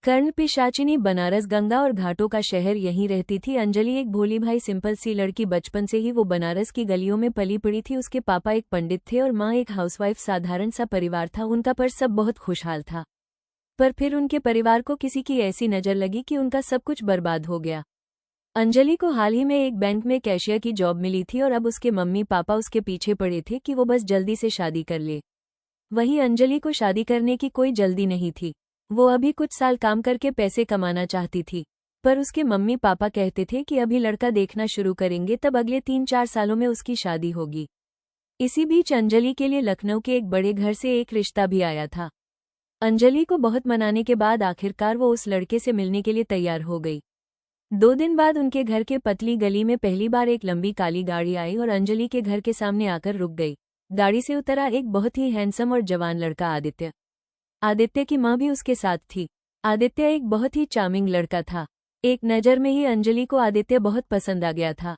कर्ण पिशाचिनी बनारस गंगा और घाटों का शहर यहीं रहती थी। अंजलि एक भोली भाई सिंपल सी लड़की। बचपन से ही वो बनारस की गलियों में पली पड़ी थी। उसके पापा एक पंडित थे और माँ एक हाउसवाइफ। साधारण सा परिवार था उनका, पर सब बहुत खुशहाल था। पर फिर उनके परिवार को किसी की ऐसी नज़र लगी कि उनका सब कुछ बर्बाद हो गया। अंजलि को हाल ही में एक बैंक में कैशियर की जॉब मिली थी और अब उसके मम्मी पापा उसके पीछे पड़े थे कि वो बस जल्दी से शादी कर ले। वहीं अंजलि को शादी करने की कोई जल्दी नहीं थी। वो अभी कुछ साल काम करके पैसे कमाना चाहती थी, पर उसके मम्मी पापा कहते थे कि अभी लड़का देखना शुरू करेंगे तब अगले 3-4 सालों में उसकी शादी होगी। इसी बीच अंजलि के लिए लखनऊ के एक बड़े घर से एक रिश्ता भी आया था। अंजलि को बहुत मनाने के बाद आखिरकार वो उस लड़के से मिलने के लिए तैयार हो गई। 2 दिन बाद उनके घर के पतली गली में पहली बार एक लंबी काली गाड़ी आई और अंजलि के घर के सामने आकर रुक गई। गाड़ी से उतरा एक बहुत ही हैंडसम और जवान लड़का, आदित्य। आदित्य की माँ भी उसके साथ थी। आदित्य एक बहुत ही चार्मिंग लड़का था। एक नज़र में ही अंजलि को आदित्य बहुत पसंद आ गया था।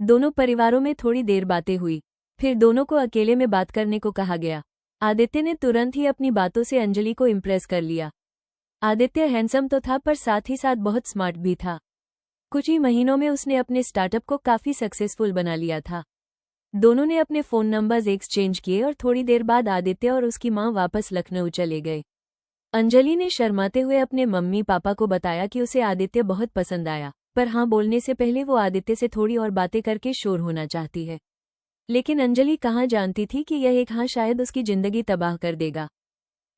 दोनों परिवारों में थोड़ी देर बातें हुई, फिर दोनों को अकेले में बात करने को कहा गया। आदित्य ने तुरंत ही अपनी बातों से अंजलि को इम्प्रेस कर लिया। आदित्य हैंडसम तो था, पर साथ ही साथ बहुत स्मार्ट भी था। कुछ ही महीनों में उसने अपने स्टार्टअप को काफ़ी सक्सेसफुल बना लिया था। दोनों ने अपने फ़ोन नंबर्स एक्सचेंज किए और थोड़ी देर बाद आदित्य और उसकी माँ वापस लखनऊ चले गए। अंजलि ने शर्माते हुए अपने मम्मी पापा को बताया कि उसे आदित्य बहुत पसंद आया, पर हाँ बोलने से पहले वो आदित्य से थोड़ी और बातें करके श्योर होना चाहती है। लेकिन अंजलि कहाँ जानती थी कि यह एक हाँ शायद उसकी जिंदगी तबाह कर देगा।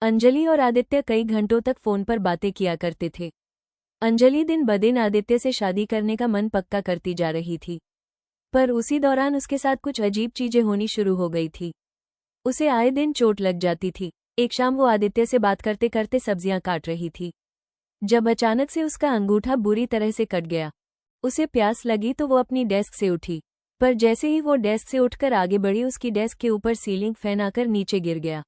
अंजलि और आदित्य कई घंटों तक फ़ोन पर बातें किया करते थे। अंजलि दिन ब दिन आदित्य से शादी करने का मन पक्का करती जा रही थी, पर उसी दौरान उसके साथ कुछ अजीब चीजें होनी शुरू हो गई थी। उसे आए दिन चोट लग जाती थी। एक शाम वो आदित्य से बात करते करते सब्जियां काट रही थी, जब अचानक से उसका अंगूठा बुरी तरह से कट गया। उसे प्यास लगी तो वो अपनी डेस्क से उठी, पर जैसे ही वो डेस्क से उठकर आगे बढ़ी, उसकी डेस्क के ऊपर सीलिंग फैन आकर नीचे गिर गया।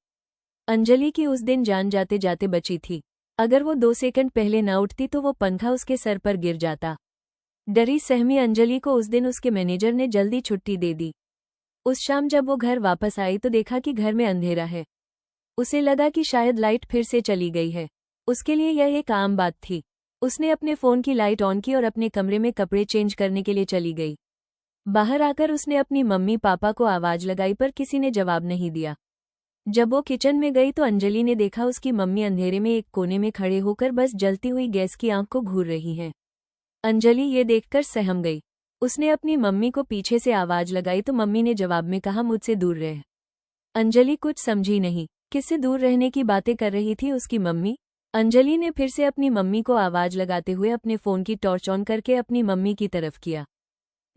अंजलि की उस दिन जान जाते जाते बची थी। अगर वो 2 सेकंड पहले ना उठती तो वो पंखा उसके सर पर गिर जाता। डरी सहमी अंजलि को उस दिन उसके मैनेजर ने जल्दी छुट्टी दे दी। उस शाम जब वो घर वापस आई तो देखा कि घर में अंधेरा है। उसे लगा कि शायद लाइट फिर से चली गई है। उसके लिए यह एक आम बात थी। उसने अपने फ़ोन की लाइट ऑन की और अपने कमरे में कपड़े चेंज करने के लिए चली गई। बाहर आकर उसने अपनी मम्मी पापा को आवाज़ लगाई, पर किसी ने जवाब नहीं दिया। जब वो किचन में गई तो अंजलि ने देखा उसकी मम्मी अंधेरे में एक कोने में खड़े होकर बस जलती हुई गैस की आंख को घूर रही हैं। अंजलि ये देखकर सहम गई। उसने अपनी मम्मी को पीछे से आवाज लगाई तो मम्मी ने जवाब में कहा, मुझसे दूर रह। अंजलि कुछ समझी नहीं। किससे दूर रहने की बातें कर रही थी उसकी मम्मी? अंजलि ने फिर से अपनी मम्मी को आवाज लगाते हुए अपने फ़ोन की टॉर्च ऑन करके अपनी मम्मी की तरफ किया।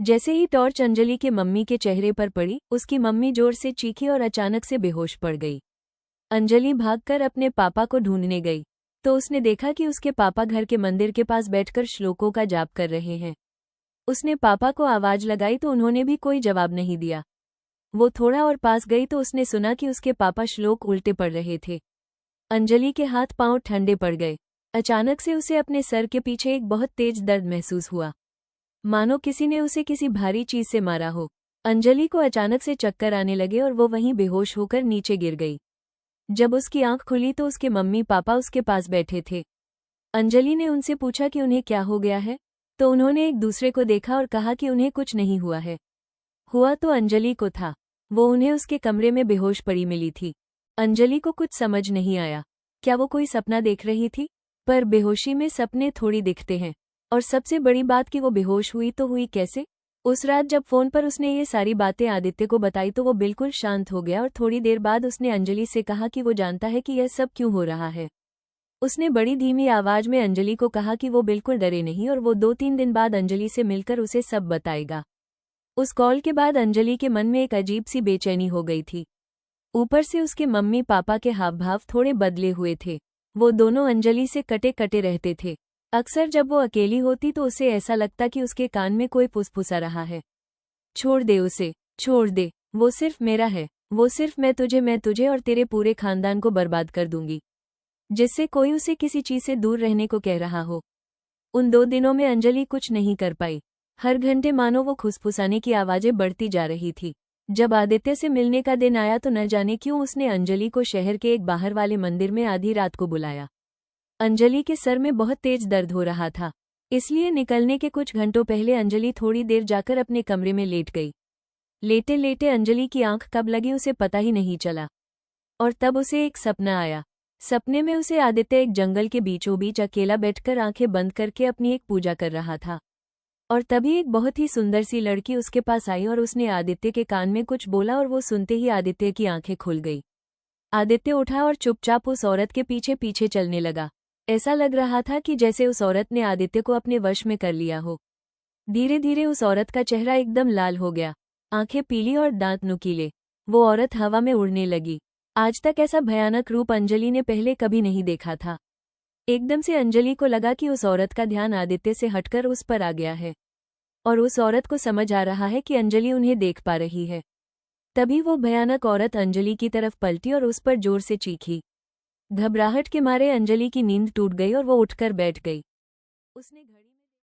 जैसे ही टॉर्च अंजलि के मम्मी के चेहरे पर पड़ी, उसकी मम्मी जोर से चीखी और अचानक से बेहोश पड़ गई। अंजलि भागकर अपने पापा को ढूंढने गई तो उसने देखा कि उसके पापा घर के मंदिर के पास बैठकर श्लोकों का जाप कर रहे हैं। उसने पापा को आवाज लगाई तो उन्होंने भी कोई जवाब नहीं दिया। वो थोड़ा और पास गई तो उसने सुना कि उसके पापा श्लोक उल्टे पढ़ रहे थे। अंजलि के हाथ पांव ठंडे पड़ गए। अचानक से उसे अपने सर के पीछे एक बहुत तेज दर्द महसूस हुआ, मानो किसी ने उसे किसी भारी चीज से मारा हो। अंजलि को अचानक से चक्कर आने लगे और वो वहीं बेहोश होकर नीचे गिर गई। जब उसकी आंख खुली तो उसके मम्मी पापा उसके पास बैठे थे। अंजलि ने उनसे पूछा कि उन्हें क्या हो गया है, तो उन्होंने एक दूसरे को देखा और कहा कि उन्हें कुछ नहीं हुआ है। हुआ तो अंजलि को था। वो उन्हें उसके कमरे में बेहोश पड़ी मिली थी। अंजलि को कुछ समझ नहीं आया। क्या वो कोई सपना देख रही थी? पर बेहोशी में सपने थोड़ी दिखते हैं। और सबसे बड़ी बात कि वो बेहोश हुई तो हुई कैसे? उस रात जब फोन पर उसने ये सारी बातें आदित्य को बताई तो वो बिल्कुल शांत हो गया और थोड़ी देर बाद उसने अंजलि से कहा कि वो जानता है कि यह सब क्यों हो रहा है। उसने बड़ी धीमी आवाज में अंजलि को कहा कि वो बिल्कुल डरे नहीं और वो 2-3 दिन बाद अंजलि से मिलकर उसे सब बताएगा। उस कॉल के बाद अंजलि के मन में एक अजीब सी बेचैनी हो गई थी। ऊपर से उसके मम्मी पापा के हाव भाव थोड़े बदले हुए थे। वो दोनों अंजलि से कटे कटे रहते थे। अक्सर जब वो अकेली होती तो उसे ऐसा लगता कि उसके कान में कोई फुसफुसा रहा है। छोड़ दे उसे, छोड़ दे, वो सिर्फ मेरा है, वो सिर्फ मैं तुझे और तेरे पूरे खानदान को बर्बाद कर दूंगी। जिससे कोई उसे किसी चीज से दूर रहने को कह रहा हो। उन 2 दिनों में अंजलि कुछ नहीं कर पाई। हर घंटे मानो वो खुसफुसाने की आवाजें बढ़ती जा रही थी। जब आदित्य से मिलने का दिन आया तो न जाने क्यों उसने अंजलि को शहर के एक बाहर वाले मंदिर में आधी रात को बुलाया। अंजलि के सर में बहुत तेज दर्द हो रहा था, इसलिए निकलने के कुछ घंटों पहले अंजलि थोड़ी देर जाकर अपने कमरे में लेट गई। लेटे लेटे अंजलि की आंख कब लगी उसे पता ही नहीं चला, और तब उसे एक सपना आया। सपने में उसे आदित्य एक जंगल के बीचों बीच अकेला बैठकर आंखें बंद करके अपनी एक पूजा कर रहा था। और तभी एक बहुत ही सुंदर सी लड़की उसके पास आई और उसने आदित्य के कान में कुछ बोला, और वो सुनते ही आदित्य की आंखें खुल गई। आदित्य उठा और चुपचाप उस औरत के पीछे पीछे चलने लगा। ऐसा लग रहा था कि जैसे उस औरत ने आदित्य को अपने वश में कर लिया हो। धीरे धीरे उस औरत का चेहरा एकदम लाल हो गया, आंखें पीली और दांत नुकीले। वो औरत हवा में उड़ने लगी। आज तक ऐसा भयानक रूप अंजलि ने पहले कभी नहीं देखा था। एकदम से अंजलि को लगा कि उस औरत का ध्यान आदित्य से हटकर उस पर आ गया है, और उस औरत को समझ आ रहा है कि अंजलि उन्हें देख पा रही है। तभी वो भयानक औरत अंजलि की तरफ पलटी और उस पर जोर से चीखी। घबराहट के मारे अंजलि की नींद टूट गई और वो उठकर बैठ गई। उसने घड़ी में